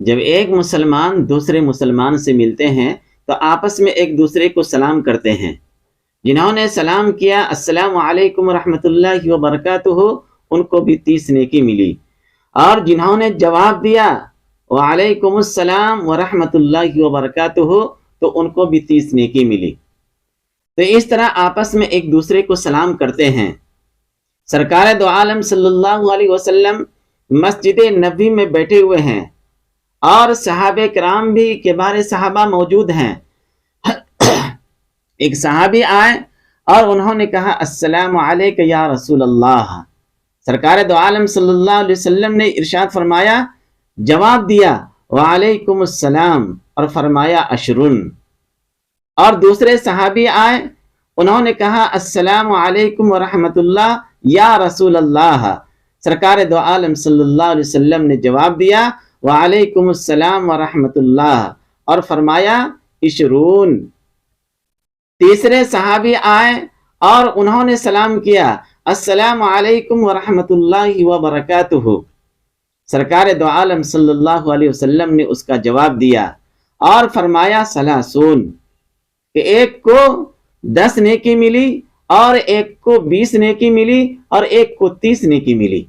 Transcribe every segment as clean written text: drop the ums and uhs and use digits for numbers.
جب ایک مسلمان دوسرے مسلمان سے ملتے ہیں تو آپس میں ایک دوسرے کو سلام کرتے ہیں۔ جنہوں نے سلام کیا السلام علیکم ورحمۃ اللہ وبرکاتہ ان کو بھی 30 نیکی ملی، اور جنہوں نے جواب دیا وعلیکم السلام ورحمۃ اللہ وبرکاتہ تو ان کو بھی 30 نیکی ملی۔ تو اس طرح آپس میں ایک دوسرے کو سلام کرتے ہیں۔ سرکار دو عالم صلی اللہ علیہ وسلم مسجد نبوی میں بیٹھے ہوئے ہیں، اور صحابہ کرام بھی کبار صحابہ موجود ہیں۔ ایک صحابی آئے اور انہوں نے کہا السلام علیک یا رسول اللہ۔ سرکار دو عالم صلی اللہ علیہ وسلم نے ارشاد فرمایا، جواب دیا وعلیکم السلام، اور فرمایا اشرن۔ اور دوسرے صحابی آئے، انہوں نے کہا السلام علیکم ورحمۃ اللہ یا رسول اللہ۔ سرکار دو عالم صلی اللہ علیہ وسلم نے جواب دیا وعلیکم السلام ورحمۃ اللہ، اور فرمایا عشرون۔ تیسرے صحابی آئے اور انہوں نے سلام کیا السلام علیکم ورحمۃ اللہ وبرکاتہ۔ سرکار دو عالم صلی اللہ علیہ وسلم نے اس کا جواب دیا اور فرمایا ثلاثون، کہ ایک کو 10 نیکی ملی، اور ایک کو 20 نیکی ملی، اور ایک کو 30 نیکی ملی۔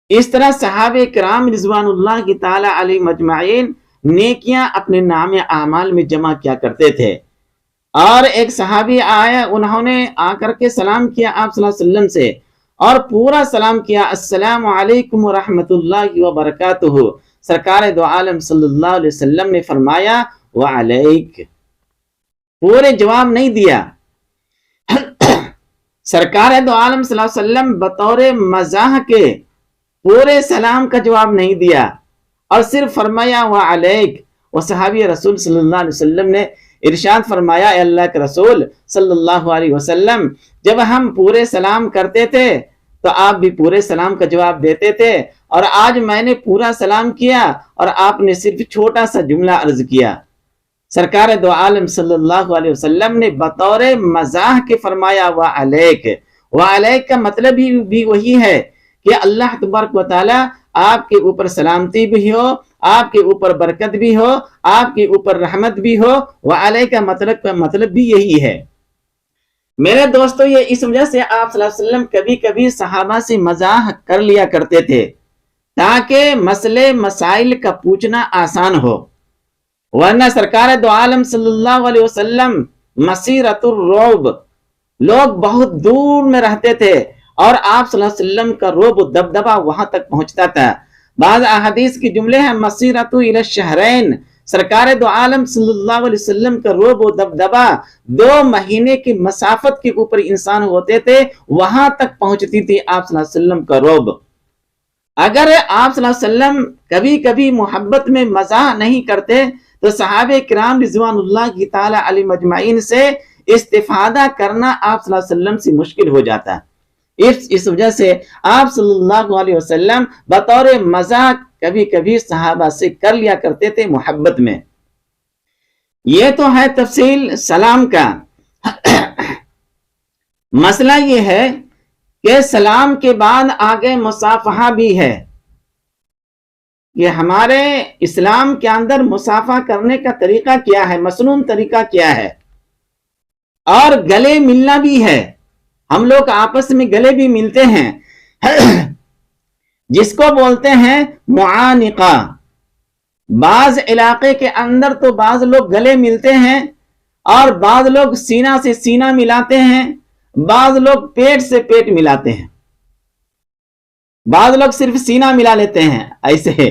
اس طرح صحابہ کرام رضوان اللہ کی تعالی علیہ مجمعین نیکیاں اپنے نام اعمال میں جمع کیا کرتے تھے۔ اور ایک صحابی آیا، انہوں نے آ کر کے سلام کیا آپ صلی اللہ علیہ وسلم سے، اور پورا سلام کیا السلام علیکم ورحمۃ اللہ وبرکاتہ۔ سرکار دو عالم صلی اللہ علیہ وسلم نے فرمایا وعلیک، پورے جواب نہیں دیا۔ سرکار دو عالم صلی اللہ علیہ وسلم بطور مزاح کے پورے سلام کا جواب نہیں دیا، اور صرف فرمایا وعلیک۔ وہ صحابی رسول صلی اللہ علیہ وسلم نے ارشاد فرمایا، اے اللہ کے رسول صلی اللہ علیہ وسلم، جب ہم پورے سلام کرتے تھے تو آپ بھی پورے سلام کا جواب دیتے تھے، اور آج میں نے پورا سلام کیا اور آپ نے صرف چھوٹا سا جملہ عرض کیا۔ سرکار دو عالم صلی اللہ علیہ وسلم نے بطور مزاح کے فرمایا وعلیک۔ وعلیک کا مطلب بھی وہی ہے کہ اللہ تبارک و تعالی آپ کے اوپر سلامتی بھی ہو، آپ کے اوپر برکت بھی ہو، آپ کے اوپر رحمت بھی ہو۔ وعلیک کا مطلب بھی یہی ہے۔ میرے دوستو، یہ اس وجہ سے آپ صلی اللہ علیہ وسلم کبھی کبھی صحابہ سے مزاح کر لیا کرتے تھے تاکہ مسئلے مسائل کا پوچھنا آسان ہو، ورنہ سرکار دو عالم صلی اللہ علیہ وسلم مسیرۃ الرعب، لوگ بہت دور میں رہتے تھے، اور آپ صلی اللہ علیہ وسلم کا رعب و دبدبہ وہاں تک پہنچتا تھا۔ بعض احادیث کی جملے ہیں مسیرۃ الی الشہرین، سرکار دو عالم صلی اللہ علیہ وسلم کا رعب و دبدبہ 2 مہینے کی مسافت کے اوپر انسان ہوتے تھے، وہاں تک پہنچتی تھی آپ صلی اللہ علیہ وسلم کا رعب۔ اگر آپ صلی اللہ علیہ وسلم کبھی کبھی محبت میں مزاح نہیں کرتے تو صحابہ کرام رضوان اللہ کی تعالی علیہ مجمعین سے استفادہ کرنا آپ صلی اللہ علیہ وسلم سے مشکل ہو جاتا۔ اس وجہ سے آپ صلی اللہ علیہ وسلم بطور مذاق کبھی کبھی صحابہ سے کر لیا کرتے تھے محبت میں۔ یہ تو ہے تفصیل سلام کا۔ مسئلہ یہ ہے کہ سلام کے بعد آگے مصافحہ بھی ہے، کہ ہمارے اسلام کے اندر مصافحہ کرنے کا طریقہ کیا ہے، مسنون طریقہ کیا ہے، اور گلے ملنا بھی ہے۔ ہم لوگ آپس میں گلے بھی ملتے ہیں، جس کو بولتے ہیں معانقہ۔ بعض علاقے کے اندر تو بعض لوگ گلے ملتے ہیں، اور بعض لوگ سینہ سے سینہ ملاتے ہیں، بعض لوگ پیٹ سے پیٹ ملاتے ہیں، بعض لوگ صرف سینہ ملا لیتے ہیں۔ ایسے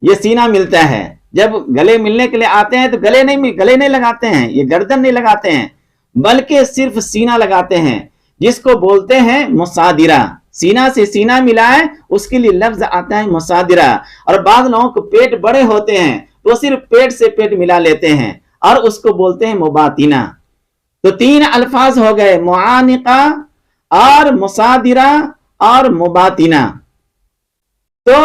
یہ سینہ ملتا ہے، جب گلے ملنے کے لیے آتے ہیں تو گلے نہیں لگاتے ہیں، یہ گردن نہیں لگاتے ہیں، بلکہ صرف سینہ لگاتے ہیں، جس کو بولتے ہیں مصادرہ۔ سینہ سے سینہ ملائے، اس کے لیے لفظ آتا ہے مصادرہ۔ اور بعض لوگوں کو پیٹ بڑے ہوتے ہیں تو صرف پیٹ سے پیٹ ملا لیتے ہیں، اور اس کو بولتے ہیں مباطنہ۔ تو 3 الفاظ ہو گئے، معانقہ اور مصادرہ اور مباطنہ۔ تو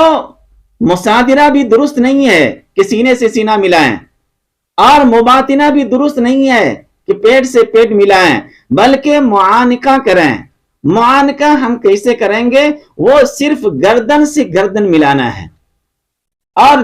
مصادرہ بھی درست نہیں ہے کہ سینے سے سینہ ملائیں، اور مباطنہ بھی درست نہیں ہے کہ پیٹ سے پیٹ ملائیں، بلکہ معانقہ کریں۔ معانقہ ہم کیسے کریں گے؟ وہ صرف گردن سے گردن ملانا ہے، اور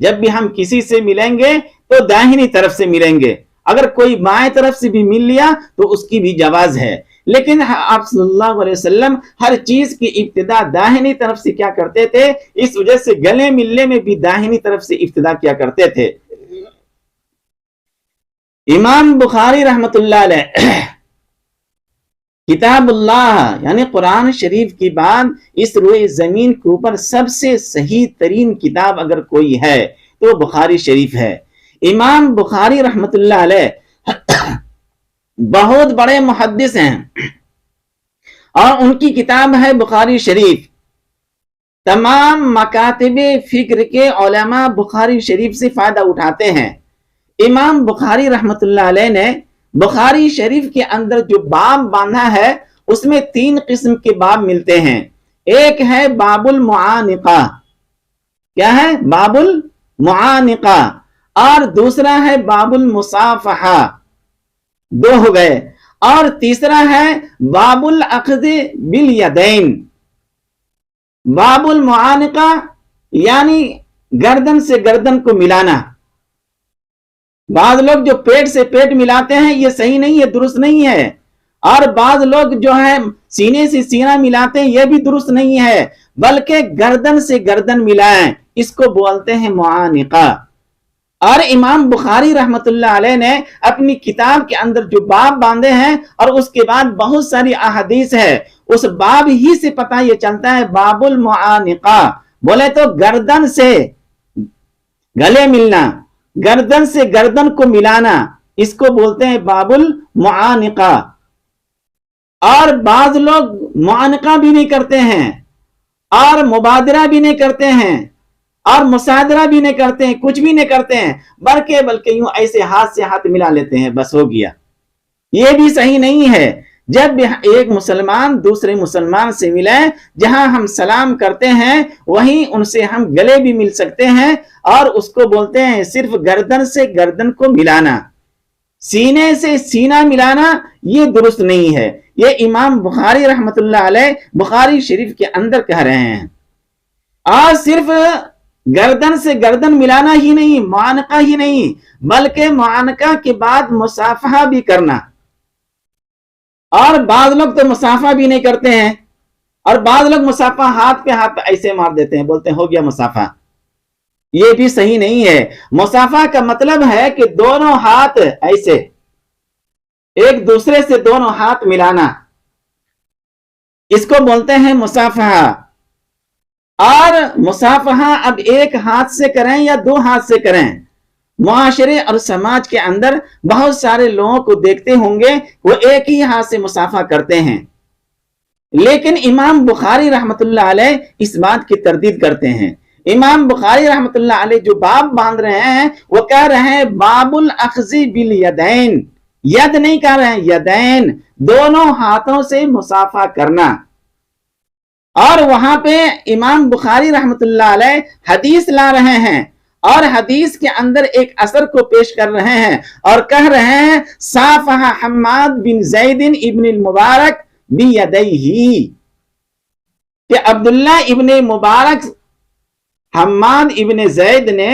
جب بھی ہم کسی سے ملیں گے تو داہنی طرف سے ملیں گے. اگر کوئی بائیں طرف سے بھی مل لیا تو اس کی بھی جواز ہے. لیکن آپ صلی اللہ علیہ وسلم ہر چیز کی ابتدا داہنی طرف سے کیا کرتے تھے؟ اس وجہ سے گلے ملنے میں بھی داہنی طرف سے ابتدا کیا کرتے تھے. امام بخاری رحمت اللہ علیہ کتاب اللہ یعنی قرآن شریف کی بعد اس روئے زمین کے اوپر سب سے صحیح ترین کتاب اگر کوئی ہے تو بخاری شریف ہے. امام بخاری رحمت اللہ علیہ بہت بڑے محدث ہیں اور ان کی کتاب ہے بخاری شریف. تمام مکاتب فکر کے علماء بخاری شریف سے فائدہ اٹھاتے ہیں. امام بخاری رحمت اللہ علیہ نے بخاری شریف کے اندر جو باب باندھا ہے اس میں 3 قسم کے باب ملتے ہیں. ایک ہے باب المعانقہ. کیا ہے؟ باب المعانقہ. اور دوسرا ہے باب المصافحہ. 2 ہو گئے. اور تیسرا ہے باب الاخذ بالیدین. باب المعانقہ یعنی گردن سے گردن کو ملانا. بعض لوگ جو پیٹ سے پیٹ ملاتے ہیں یہ صحیح نہیں ہے، درست نہیں ہے. اور بعض لوگ جو ہے سینے سے سینہ ملاتے ہیں یہ بھی درست نہیں ہے، بلکہ گردن سے گردن ملائیں، اس کو بولتے ہیں معانقہ. اور امام بخاری رحمت اللہ علیہ نے اپنی کتاب کے اندر جو باب باندھے ہیں اور اس کے بعد بہت ساری احادیث ہے، اس باب ہی سے پتہ یہ چلتا ہے باب المعانقہ. بولے تو گردن سے گلے ملنا، گردن سے گردن کو ملانا، اس کو بولتے ہیں باب المعانقہ. اور بعض لوگ معانقہ بھی نہیں کرتے ہیں اور مبادرہ بھی نہیں کرتے ہیں اور مصادرہ بھی نہیں کرتے ہیں، کچھ بھی نہیں کرتے ہیں، بلکہ یوں ایسے ہاتھ سے ہاتھ ملا لیتے ہیں، بس ہو گیا. یہ بھی صحیح نہیں ہے. جب بھی ایک مسلمان دوسرے مسلمان سے ملے، جہاں ہم سلام کرتے ہیں وہیں ان سے ہم گلے بھی مل سکتے ہیں، اور اس کو بولتے ہیں صرف گردن سے گردن کو ملانا. سینے سے سینہ ملانا یہ درست نہیں ہے. یہ امام بخاری رحمت اللہ علیہ بخاری شریف کے اندر کہہ رہے ہیں. اور صرف گردن سے گردن ملانا ہی نہیں، معانقہ ہی نہیں، بلکہ معانقہ کے بعد مصافحہ بھی کرنا. اور بعض لوگ تو مصافحہ بھی نہیں کرتے ہیں، اور بعض لوگ مصافحہ ہاتھ پہ ہاتھ ایسے مار دیتے ہیں، بولتے ہیں ہو گیا مصافحہ. یہ بھی صحیح نہیں ہے. مصافحہ کا مطلب ہے کہ دونوں ہاتھ ایسے ایک دوسرے سے دونوں ہاتھ ملانا، اس کو بولتے ہیں مصافحہ. اور مصافحہ اب ایک ہاتھ سے کریں یا 2 ہاتھ سے کریں، معاشرے اور سماج کے اندر بہت سارے لوگوں کو دیکھتے ہوں گے وہ ایک ہی ہاتھ سے مصافحہ کرتے ہیں. لیکن امام بخاری رحمت اللہ علیہ اس بات کی تردید کرتے ہیں. امام بخاری رحمت اللہ علیہ جو باب باندھ رہے ہیں وہ کہہ رہے ہیں باب الاخذ بالیدین. ید نہیں کہہ رہے ہیں، یدین، دونوں ہاتھوں سے مصافحہ کرنا. اور وہاں پہ امام بخاری رحمت اللہ علیہ حدیث لا رہے ہیں اور حدیث کے اندر ایک اثر کو پیش کر رہے ہیں اور کہہ رہے ہیں صافح حماد بن زید ابن المبارک بیدیہ، کہ عبداللہ ابن مبارک، حماد ابن زید نے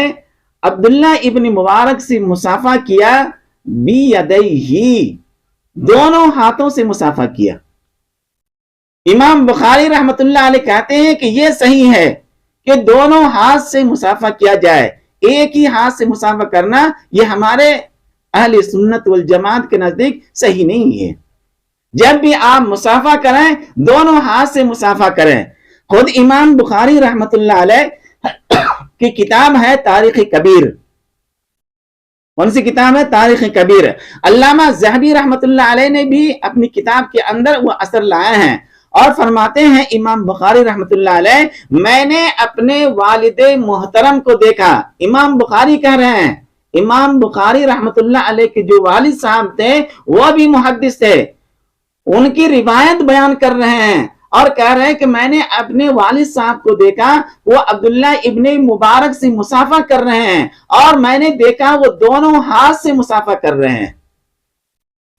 عبداللہ ابن مبارک سے مصافحہ کیا، بیدیہ، دونوں ہاتھوں سے مصافحہ کیا. امام بخاری رحمت اللہ علیہ کہتے ہیں کہ یہ صحیح ہے کہ دونوں ہاتھ سے مصافحہ کیا جائے. ایک ہی ہاتھ سے مصافحہ کرنا یہ ہمارے اہل سنت والجماعت کے نزدیک صحیح نہیں ہے. جب بھی آپ مصافحہ کریں دونوں ہاتھ سے مصافحہ کریں. خود امام بخاری رحمت اللہ علیہ کی کتاب ہے تاریخ کبیر. کون سی کتاب ہے؟ تاریخ کبیر. علامہ ذہبی رحمت اللہ علیہ نے بھی اپنی کتاب کے اندر وہ اثر لائے ہیں اور فرماتے ہیں امام بخاری رحمت اللہ علیہ میں نے اپنے والد محترم کو دیکھا. امام بخاری کہہ رہے ہیں، امام بخاری رحمت اللہ علیہ کے جو والد صاحب تھے وہ بھی محدث تھے، ان کی روایت بیان کر رہے ہیں اور کہہ رہے ہیں کہ میں نے اپنے والد صاحب کو دیکھا وہ عبداللہ ابن مبارک سے مصافحہ کر رہے ہیں اور میں نے دیکھا وہ دونوں ہاتھ سے مصافحہ کر رہے ہیں.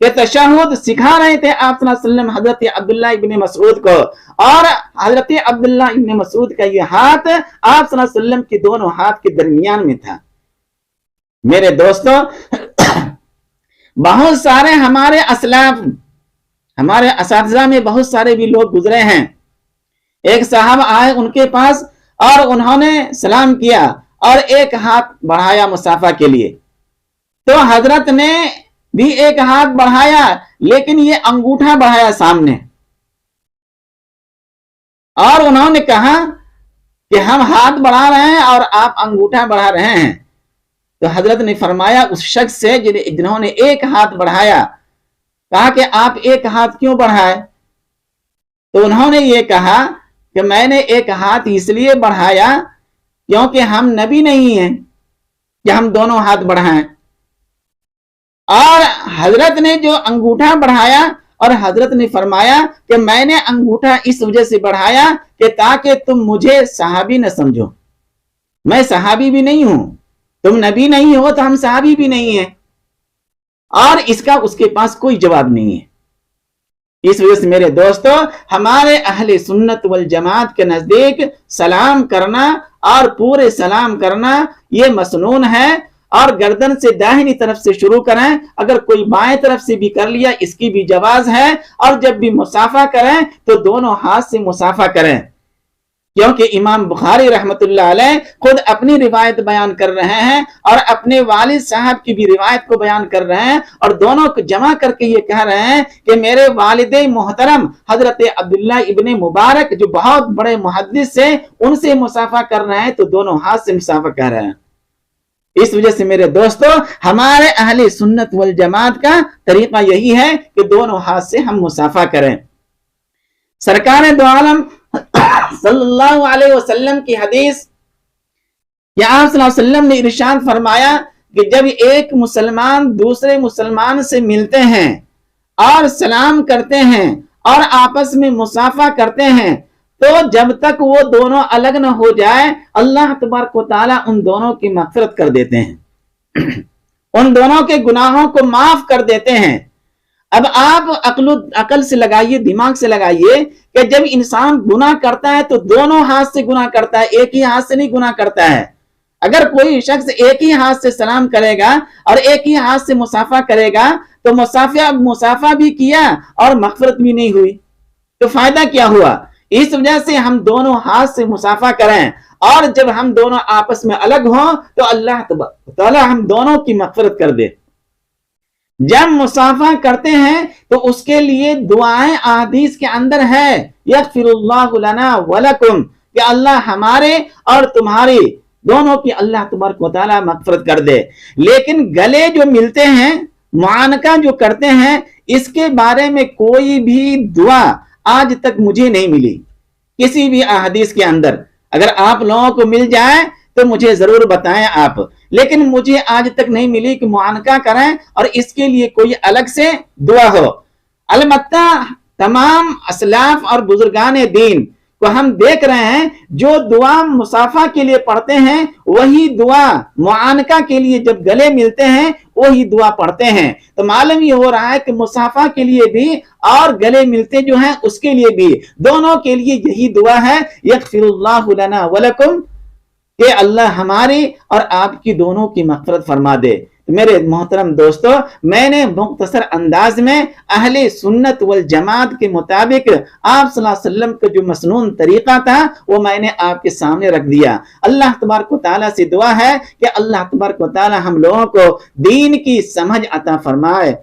کہ تشہد سکھا رہے تھے آپ صلی اللہ علیہ وسلم حضرت عبداللہ ابن مسعود کو، اور حضرت عبداللہ ابن مسعود کا یہ ہاتھ آپ صلی اللہ علیہ وسلم کے دونوں ہاتھ کے درمیان میں تھا۔ میرے دوستو، بہت سارے ہمارے اسلاف، ہمارے اساتذہ میں بہت سارے بھی لوگ گزرے ہیں۔ ایک صاحب آئے ان کے پاس اور انہوں نے سلام کیا اور ایک ہاتھ بڑھایا مصافحہ کے لیے، تو حضرت نے بھی ایک ہاتھ بڑھایا لیکن یہ انگوٹھا بڑھایا سامنے، اور انہوں نے کہا کہ ہم ہاتھ بڑھا رہے ہیں اور آپ انگوٹھا بڑھا رہے ہیں۔ تو حضرت نے فرمایا اس شخص سے جنہوں نے ایک ہاتھ بڑھایا، کہا کہ آپ ایک ہاتھ کیوں بڑھائے؟ تو انہوں نے یہ کہا کہ میں نے ایک ہاتھ اس لیے بڑھایا کیونکہ ہم نبی نہیں ہیں کہ ہم دونوں ہاتھ بڑھائیں۔ اور حضرت نے جو انگوٹھا بڑھایا، اور حضرت نے فرمایا کہ میں نے انگوٹھا اس وجہ سے بڑھایا کہ تاکہ تم مجھے صحابی نہ سمجھو، میں صحابی بھی نہیں ہوں، تم نبی نہیں ہو تو ہم صحابی بھی نہیں ہیں، اور اس کے پاس کوئی جواب نہیں ہے۔ اس وجہ سے میرے دوستو، ہمارے اہل سنت والجماعت کے نزدیک سلام کرنا اور پورے سلام کرنا یہ مسنون ہے، اور گردن سے داہنی طرف سے شروع کریں، اگر کوئی بائیں طرف سے بھی کر لیا اس کی بھی جواز ہے، اور جب بھی مصافحہ کریں تو دونوں ہاتھ سے مصافحہ کریں، کیونکہ امام بخاری رحمت اللہ علیہ خود اپنی روایت بیان کر رہے ہیں اور اپنے والد صاحب کی بھی روایت کو بیان کر رہے ہیں، اور دونوں کو جمع کر کے یہ کہہ رہے ہیں کہ میرے والد محترم حضرت عبداللہ ابن مبارک جو بہت بڑے محدث ہیں ان سے مصافحہ کر رہے ہیں، تو دونوں ہاتھ سے مصافحہ کر رہے ہیں۔ اس وجہ سے میرے دوستو، ہمارے اہل سنت والجماعت کا طریقہ یہی ہے کہ دونوں ہاتھ سے ہم مصافحہ کریں۔ سرکار دو عالم صلی اللہ علیہ وسلم کی حدیث کہ آپ صلی اللہ علیہ وسلم نے ارشاد فرمایا کہ جب ایک مسلمان دوسرے مسلمان سے ملتے ہیں اور سلام کرتے ہیں اور آپس میں مصافحہ کرتے ہیں، تو جب تک وہ دونوں الگ نہ ہو جائے اللہ تبارک و تعالیٰ ان دونوں کی مغفرت کر دیتے ہیں، ان دونوں کے گناہوں کو معاف کر دیتے ہیں۔ اب آپ عقل سے لگائیے، دماغ سے لگائیے کہ جب انسان گناہ کرتا ہے تو دونوں ہاتھ سے گناہ کرتا ہے، ایک ہی ہاتھ سے نہیں گناہ کرتا ہے۔ اگر کوئی شخص ایک ہی ہاتھ سے سلام کرے گا اور ایک ہی ہاتھ سے مصافحہ کرے گا تو مصافحہ بھی کیا اور مغفرت بھی نہیں ہوئی، تو فائدہ کیا ہوا؟ اس وجہ سے ہم دونوں ہاتھ سے مصافحہ کریں، اور جب ہم دونوں آپس میں الگ ہوں تو اللہ تعالی ہم دونوں کی مغفرت کر دے۔ جب مصافحہ کرتے ہیں تو اس کے لیے دعائیں احادیث کے اندر ہے، یغفر اللہ لنا ولکم، کہ اللہ ہمارے اور تمہاری دونوں کی اللہ تبارک و تعالی مغفرت کر دے۔ لیکن گلے جو ملتے ہیں، معانقہ جو کرتے ہیں، اس کے بارے میں کوئی بھی دعا آج تک مجھے نہیں ملی کسی بھی احادیث کے اندر۔ اگر آپ لوگوں کو مل جائے تو مجھے ضرور بتائیں آپ، لیکن مجھے آج تک نہیں ملی کہ معانقہ کریں اور اس کے لیے کوئی الگ سے دعا ہو۔ البتہ تمام اسلاف اور بزرگان دین کو ہم دیکھ رہے ہیں جو دعا مصافحہ کے لیے پڑھتے ہیں وہی دعا معانقہ کے لیے جب گلے ملتے ہیں وہی دعا پڑھتے ہیں۔ تو معلوم یہ ہو رہا ہے کہ مصافحہ کے لیے بھی اور گلے ملتے جو ہیں اس کے لیے بھی، دونوں کے لیے یہی دعا ہے، یغفر اللہ لنا ولکم، کہ اللہ ہماری اور آپ کی دونوں کی مغفرت فرما دے۔ میرے محترم دوستو، میں نے مختصر انداز میں اہل سنت والجماعت کے مطابق آپ صلی اللہ علیہ وسلم کا جو مسنون طریقہ تھا وہ میں نے آپ کے سامنے رکھ دیا۔ اللہ تبارک و تعالیٰ سے دعا ہے کہ اللہ تبارک و تعالیٰ ہم لوگوں کو دین کی سمجھ عطا فرمائے۔